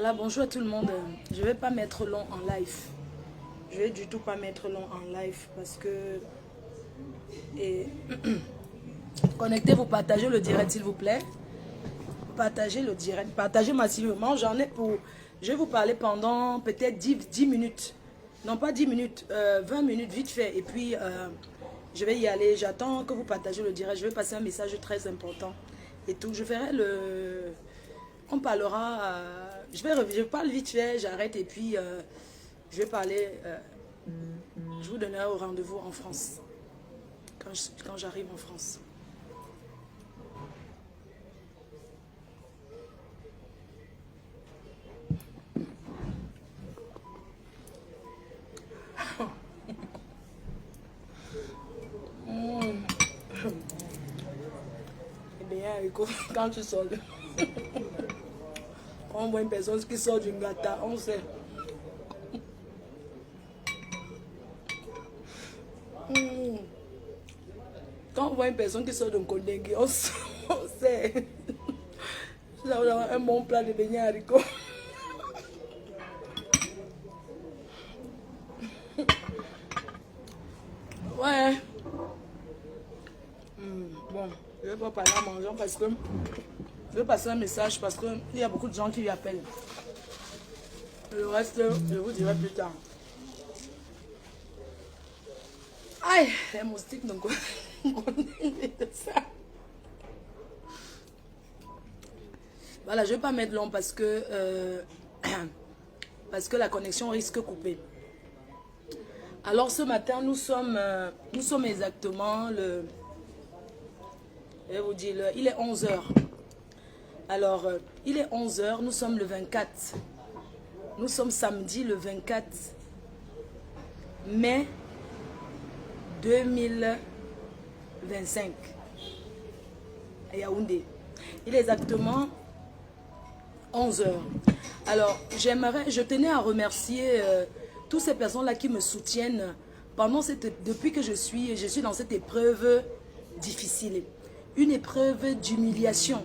Voilà, bonjour à tout le monde. Je vais pas mettre long en live. Je vais du tout pas mettre long en live parce que... Et... Connectez-vous, partagez le direct s'il vous plaît. Partagez le direct, partagez massivement. J'en ai pour... Je vais vous parler pendant peut-être 10 minutes. Non, pas 10 minutes, 20 minutes vite fait. Et puis, je vais y aller. J'attends que vous partagez le direct. Je vais passer un message très important. Et tout, je ferai le... On parlera... je parle vite fait, j'arrête et puis je vais parler... je vous donnerai au rendez-vous en France. Quand j'arrive en France. Eh bien, écoute, quand tu sors de... On voit une personne qui sort d'une gata, on sait. Quand on voit une personne qui sort d'un condé, on sait. Vous allez avoir un bon plat de beignets haricots. Ouais. Bon, je ne vais pas parler en mangeant parce que je vais passer un message parce qu'il y a beaucoup de gens qui lui appellent. Le reste, je vous dirai plus tard. Aïe, les moustiques donc ça. Voilà, je ne vais pas mettre long parce que la connexion risque de couper. Alors ce matin, nous sommes exactement le... Je vais vous dire, il est 11 h. Alors, il est 11 h, nous sommes le 24. Nous sommes samedi le 24 mai 2025 à Yaoundé. Il est exactement 11 h. Alors, je tenais à remercier toutes ces personnes-là qui me soutiennent depuis que je suis dans cette épreuve difficile. Une épreuve d'humiliation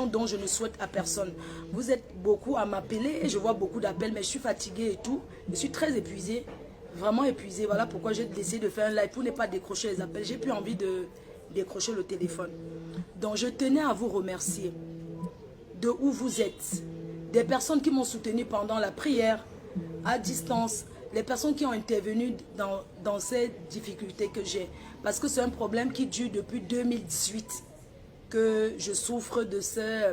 dont je ne souhaite à personne. Vous êtes beaucoup à m'appeler et je vois beaucoup d'appels, mais je suis fatiguée et tout. Je suis très épuisée, vraiment épuisée. Voilà pourquoi j'ai décidé de faire un live pour ne pas décrocher les appels. J'ai plus envie de décrocher le téléphone. Donc je tenais à vous remercier de où vous êtes. Des personnes qui m'ont soutenu pendant la prière, à distance, les personnes qui ont intervenu dans ces difficultés que j'ai. Parce que c'est un problème qui dure depuis 2018 que je souffre de ce...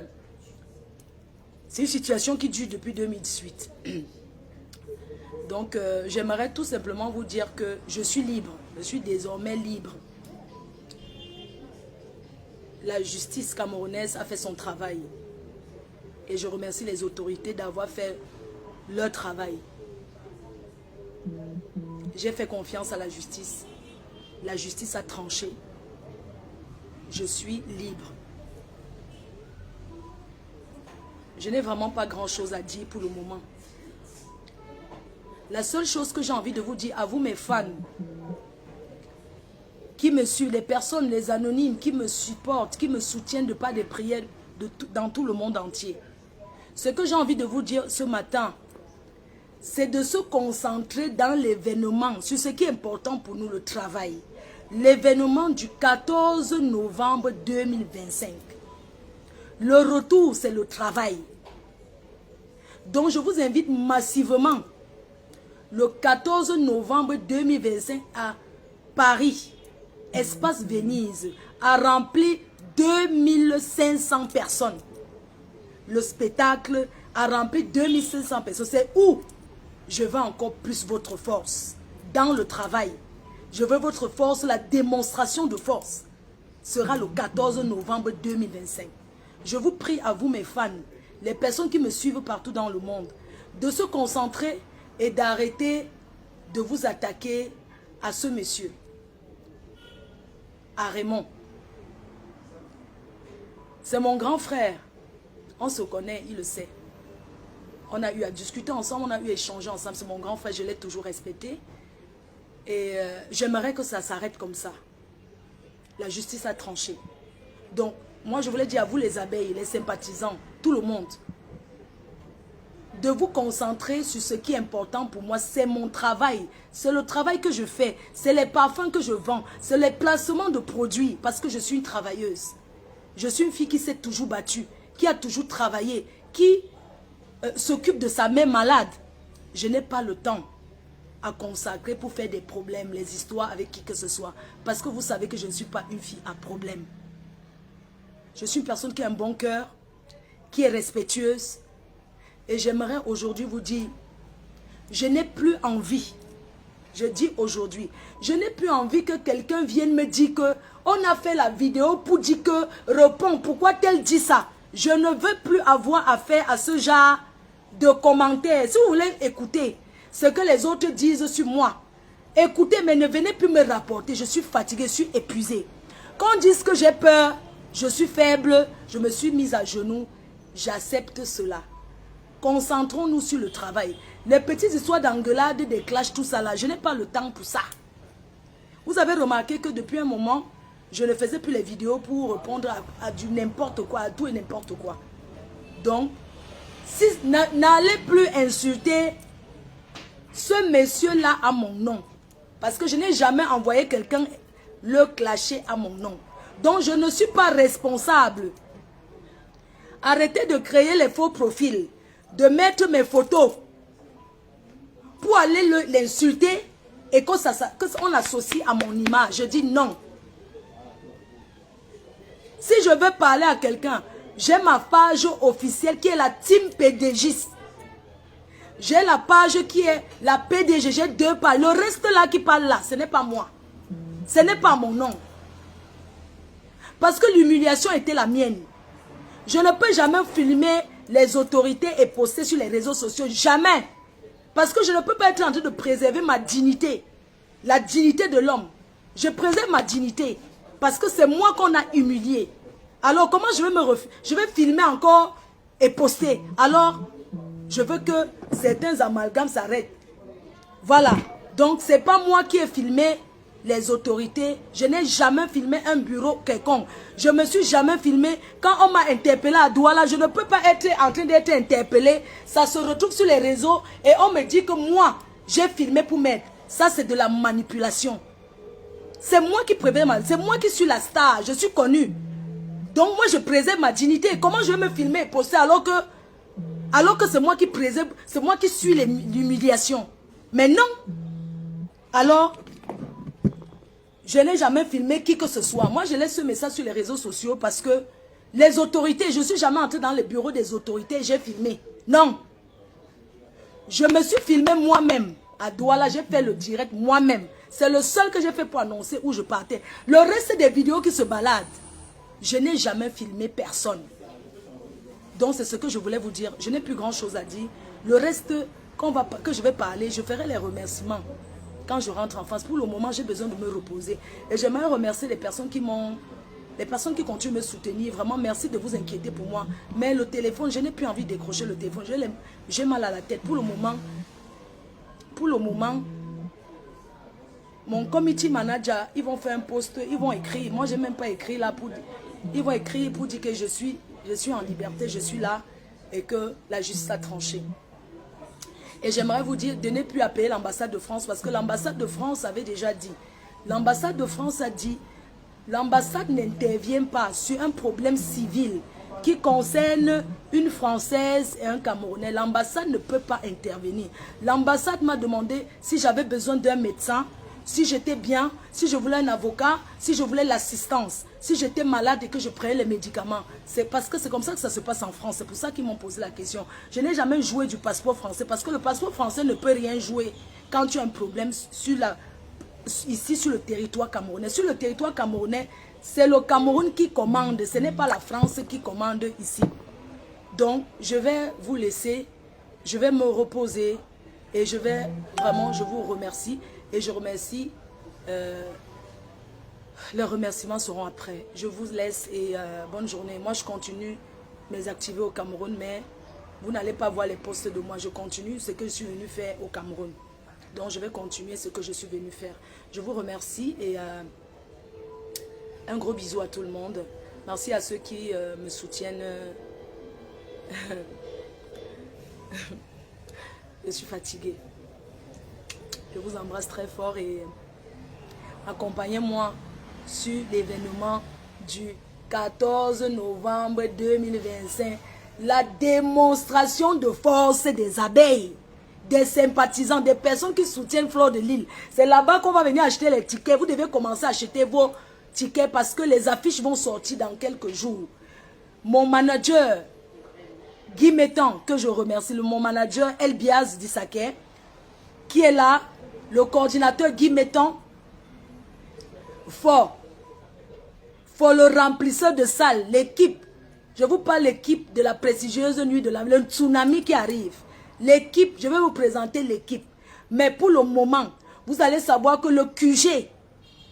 C'est une situation qui dure depuis 2018. Donc, j'aimerais tout simplement vous dire que je suis libre. Je suis désormais libre. La justice camerounaise a fait son travail. Et je remercie les autorités d'avoir fait leur travail. J'ai fait confiance à la justice. La justice a tranché. Je suis libre. Je n'ai vraiment pas grand-chose à dire pour le moment. La seule chose que j'ai envie de vous dire à vous, mes fans, qui me suivent, les personnes, les anonymes, qui me supportent, qui me soutiennent de par des prières dans tout le monde entier. Ce que j'ai envie de vous dire ce matin, c'est de se concentrer dans l'événement, sur ce qui est important pour nous, le travail. L'événement du 14 novembre 2025. Le retour, c'est le travail. Donc, je vous invite massivement, le 14 novembre 2025 à Paris, Espace Venise, à remplir 2500 personnes. Le spectacle a rempli 2500 personnes. C'est où je veux encore plus votre force dans le travail. Je veux votre force, la démonstration de force sera le 14 novembre 2025. Je vous prie à vous mes fans, les personnes qui me suivent partout dans le monde, de se concentrer et d'arrêter de vous attaquer à ce monsieur, à Raymond. C'est mon grand frère. On se connaît, il le sait. On a eu à discuter ensemble, on a eu à échanger ensemble. C'est mon grand frère, je l'ai toujours respecté. Et j'aimerais que ça s'arrête comme ça. La justice a tranché. Donc, moi je voulais dire à vous les abeilles, les sympathisants, tout le monde. de vous concentrer sur ce qui est important pour moi. C'est mon travail. C'est le travail que je fais. C'est les parfums que je vends. C'est les placements de produits parce que je suis une travailleuse. Je suis une fille qui s'est toujours battue, qui a toujours travaillé, qui s'occupe de sa mère malade. Je n'ai pas le temps à consacrer pour faire des problèmes, les histoires avec qui que ce soit. Parce que vous savez que je ne suis pas une fille à problème. Je suis une personne qui a un bon cœur, qui est respectueuse. Et j'aimerais aujourd'hui vous dire, je n'ai plus envie, je dis aujourd'hui, je n'ai plus envie que quelqu'un vienne me dire que on a fait la vidéo pour dire que réponds, pourquoi tel dit ça? Je ne veux plus avoir affaire à ce genre de commentaires. Si vous voulez écouter ce que les autres disent sur moi, écoutez, mais ne venez plus me rapporter. Je suis fatiguée, je suis épuisée. Quand on dit que j'ai peur, je suis faible, je me suis mise à genoux, j'accepte cela. Concentrons-nous sur le travail. Les petites histoires d'engueulade, des clashs, tout ça là, je n'ai pas le temps pour ça. Vous avez remarqué que depuis un moment, je ne faisais plus les vidéos pour répondre à du n'importe quoi, à tout et n'importe quoi. Donc, si, n'allez plus insulter ce monsieur-là à mon nom. Parce que je n'ai jamais envoyé quelqu'un le clasher à mon nom. Donc, je ne suis pas responsable. Arrêtez de créer les faux profils, de mettre mes photos pour aller l'insulter et qu'on l'associe à mon image. Je dis non. Si je veux parler à quelqu'un, j'ai ma page officielle qui est la team PDG. J'ai la page qui est la PDG, j'ai 2 pages. Le reste là qui parle là, ce n'est pas moi. Ce n'est pas mon nom. Parce que l'humiliation était la mienne. Je ne peux jamais filmer les autorités et poster sur les réseaux sociaux. Jamais. Parce que je ne peux pas être en train de préserver ma dignité. La dignité de l'homme. Je préserve ma dignité. Parce que c'est moi qu'on a humilié. Alors comment je vais filmer encore et poster? Alors, je veux que certains amalgames s'arrêtent. Voilà. Donc, ce n'est pas moi qui ai filmé les autorités. Je n'ai jamais filmé un bureau quelconque. Je ne me suis jamais filmé. Quand on m'a interpellé à Douala, je ne peux pas être en train d'être interpellé. Ça se retrouve sur les réseaux et on me dit que moi, j'ai filmé pour m'aider. Ça, c'est de la manipulation. C'est moi qui préserve c'est moi qui suis la star. Je suis connue. Donc, moi, je préserve ma dignité. Comment je vais me filmer et poster alors que c'est moi qui préserve, c'est moi qui suis l'humiliation. Mais non. Alors, je n'ai jamais filmé qui que ce soit. Moi, je laisse ce message sur les réseaux sociaux parce que les autorités, je ne suis jamais entrée dans le bureau des autorités, j'ai filmé. Non. Je me suis filmé moi-même. À Douala, j'ai fait le direct moi-même. C'est le seul que j'ai fait pour annoncer où je partais. Le reste des vidéos qui se baladent, je n'ai jamais filmé personne. Donc, c'est ce que je voulais vous dire. Je n'ai plus grand-chose à dire. Le reste, que je vais parler, je ferai les remerciements quand je rentre en France. Pour le moment, j'ai besoin de me reposer. Et j'aimerais remercier les personnes qui continuent de me soutenir. Vraiment, merci de vous inquiéter pour moi. Mais le téléphone, je n'ai plus envie de décrocher le téléphone. J'ai mal à la tête. Pour le moment, mon committee manager, ils vont faire un post, ils vont écrire. Moi, je n'ai même pas écrit là pour... Ils vont écrire pour dire que je suis en liberté, je suis là et que la justice a tranché. Et j'aimerais vous dire de ne plus appeler l'ambassade de France parce que l'ambassade de France avait déjà dit. L'ambassade de France a dit, l'ambassade n'intervient pas sur un problème civil qui concerne une Française et un Camerounais. L'ambassade ne peut pas intervenir. L'ambassade m'a demandé si j'avais besoin d'un médecin, si j'étais bien, si je voulais un avocat, si je voulais l'assistance, si j'étais malade et que je prenais les médicaments. C'est parce que c'est comme ça que ça se passe en France. C'est pour ça qu'ils m'ont posé la question. Je n'ai jamais joué du passeport français parce que le passeport français ne peut rien jouer quand tu as un problème ici sur le territoire camerounais. Sur le territoire camerounais, c'est le Cameroun qui commande. Ce n'est pas la France qui commande ici. Donc, je vais vous laisser. Je vais me reposer. Et je vous remercie. Et je remercie, les remerciements seront après. Je vous laisse et bonne journée. Moi, je continue mes activités au Cameroun, mais vous n'allez pas voir les posts de moi. Je continue ce que je suis venu faire au Cameroun. Donc, je vais continuer ce que je suis venu faire. Je vous remercie et un gros bisou à tout le monde. Merci à ceux qui me soutiennent. Je suis fatiguée. Je vous embrasse très fort et accompagnez-moi sur l'événement du 14 novembre 2025. La démonstration de force des abeilles, des sympathisants, des personnes qui soutiennent Fleur de Lys. C'est là-bas qu'on va venir acheter les tickets. Vous devez commencer à acheter vos tickets parce que les affiches vont sortir dans quelques jours. Mon manager, Guy Métan, que je remercie, mon manager Elbiaz Dissaké, qui est là, le coordinateur Guy Métan, fort le remplisseur de salle, l'équipe, je vous parle l'équipe de la prestigieuse nuit de le tsunami qui arrive. L'équipe, je vais vous présenter l'équipe. Mais pour le moment, vous allez savoir que le QG,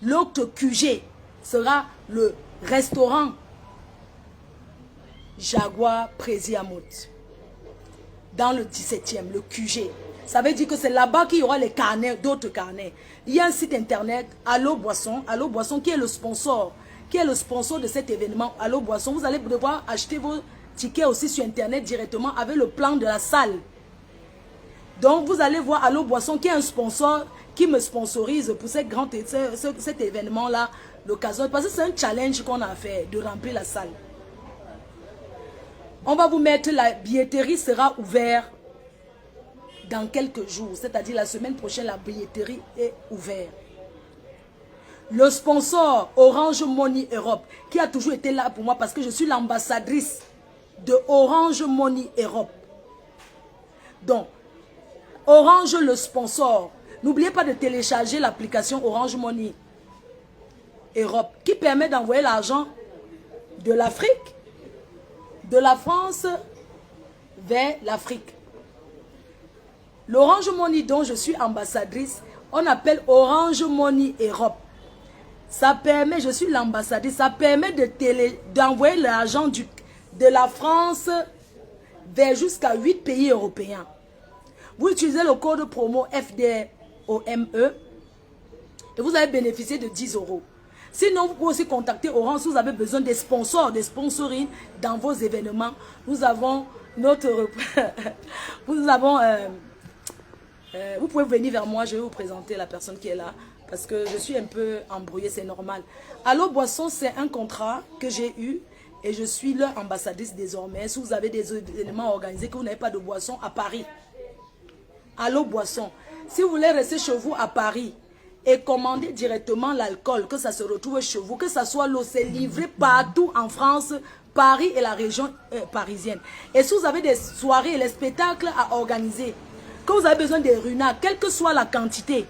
l'autre QG, sera le restaurant Jaguar Prési-Amout. Dans le 17e, le QG. Ça veut dire que c'est là-bas qu'il y aura les carnets, d'autres carnets. Il y a un site internet, Allo Boisson qui est le sponsor. Qui est le sponsor de cet événement, Allo Boisson. Vous allez devoir acheter vos tickets aussi sur internet directement avec le plan de la salle. Donc vous allez voir Allo Boisson qui est un sponsor qui me sponsorise pour cet événement-là, l'occasion. Parce que c'est un challenge qu'on a fait de remplir la salle. On va vous mettre, la billetterie sera ouverte dans quelques jours. C'est-à-dire la semaine prochaine, la billetterie est ouverte. Le sponsor Orange Money Europe, qui a toujours été là pour moi parce que je suis l'ambassadrice de Orange Money Europe. Donc, Orange le sponsor. N'oubliez pas de télécharger l'application Orange Money Europe qui permet d'envoyer l'argent de l'Afrique, de la France vers l'Afrique. L'Orange Money dont je suis ambassadrice, on appelle Orange Money Europe. Ça permet, je suis l'ambassadrice, ça permet d'envoyer l'argent de la France vers jusqu'à 8 pays européens. Vous utilisez le code promo FDOME et vous allez bénéficier de 10 €. Sinon, vous pouvez aussi contacter Orange si vous avez besoin des sponsors, des sponsorings dans vos événements. Nous avons notre... vous pouvez venir vers moi, je vais vous présenter la personne qui est là. Parce que je suis un peu embrouillée, c'est normal. Allo Boisson, c'est un contrat que j'ai eu et je suis leur ambassadrice désormais. Si vous avez des événements organisés, que vous n'avez pas de boisson à Paris. Allo Boisson. Si vous voulez rester chez vous à Paris et commander directement l'alcool, que ça se retrouve chez vous, que ça soit l'eau, c'est livré partout en France, Paris et la région parisienne. Et si vous avez des soirées et les spectacles à organiser, que vous avez besoin des runards, quelle que soit la quantité,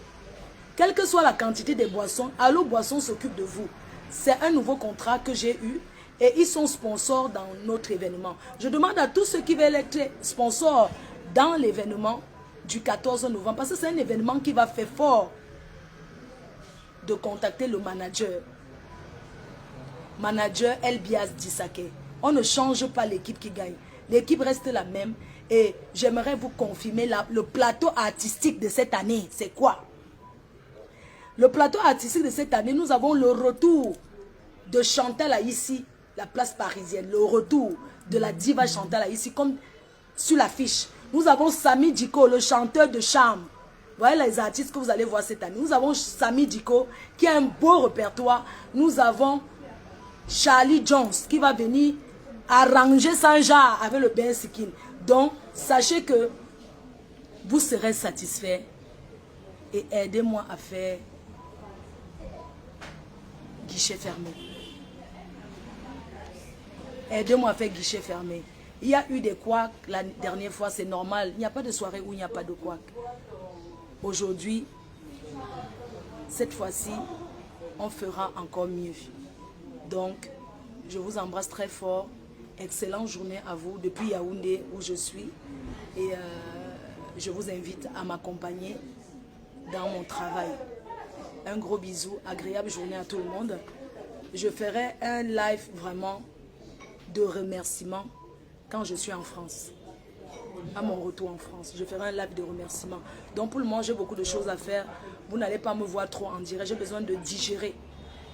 des boissons, Allo Boisson s'occupe de vous. C'est un nouveau contrat que j'ai eu et ils sont sponsors dans notre événement. Je demande à tous ceux qui veulent être sponsors dans l'événement du 14 novembre, parce que c'est un événement qui va faire fort, de contacter le manager. Manager Elbiaz Dissaké. On ne change pas l'équipe qui gagne. L'équipe reste la même et j'aimerais vous confirmer le plateau artistique de cette année. C'est quoi? Le plateau artistique de cette année, nous avons le retour de Chantal Aïssi, la place parisienne. Le retour de la diva Chantal Aïssi, comme sur l'affiche. Nous avons Sami Diko, le chanteur de charme. Voilà les artistes que vous allez voir cette année. Nous avons Sami Diko, qui a un beau répertoire. Nous avons Charlie Jones, qui va venir arranger son genre avec le Ben Sikin. Donc, sachez que vous serez satisfaits et aidez-moi à faire guichet fermé. Aidez-moi à faire guichet fermé. Il y a eu des couacs la dernière fois, c'est normal. Il n'y a pas de soirée où il n'y a pas de couacs. Aujourd'hui, cette fois-ci, on fera encore mieux. Donc, je vous embrasse très fort. Excellente journée à vous depuis Yaoundé où je suis. Et je vous invite à m'accompagner dans mon travail. Un gros bisou, agréable journée à tout le monde. Je ferai un live vraiment de remerciements quand je suis en France. À mon retour en France, je ferai un live de remerciements. Donc pour le moment, j'ai beaucoup de choses à faire. Vous n'allez pas me voir trop en direct. J'ai besoin de digérer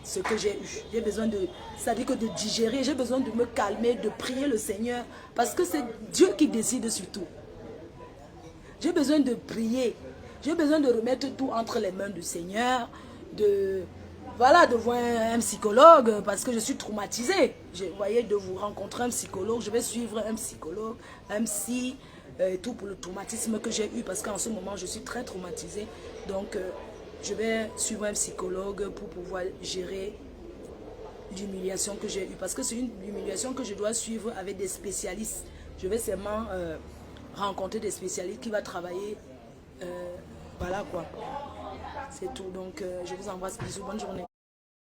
ce que j'ai eu. J'ai besoin de, c'est-à-dire que de digérer. J'ai besoin de me calmer, de prier le Seigneur. Parce que c'est Dieu qui décide sur tout. J'ai besoin de prier. J'ai besoin de remettre tout entre les mains du Seigneur, voilà, de voir un psychologue parce que je suis traumatisée. Vous voyez, de vous rencontrer un psychologue, je vais suivre un psychologue, un psy, tout pour le traumatisme que j'ai eu parce qu'en ce moment, je suis très traumatisée. Donc, je vais suivre un psychologue pour pouvoir gérer l'humiliation que j'ai eue. Parce que c'est une humiliation que je dois suivre avec des spécialistes. Je vais seulement rencontrer des spécialistes qui vont travailler. Voilà quoi. C'est tout. Donc, je vous embrasse. Bisous. Bonne journée.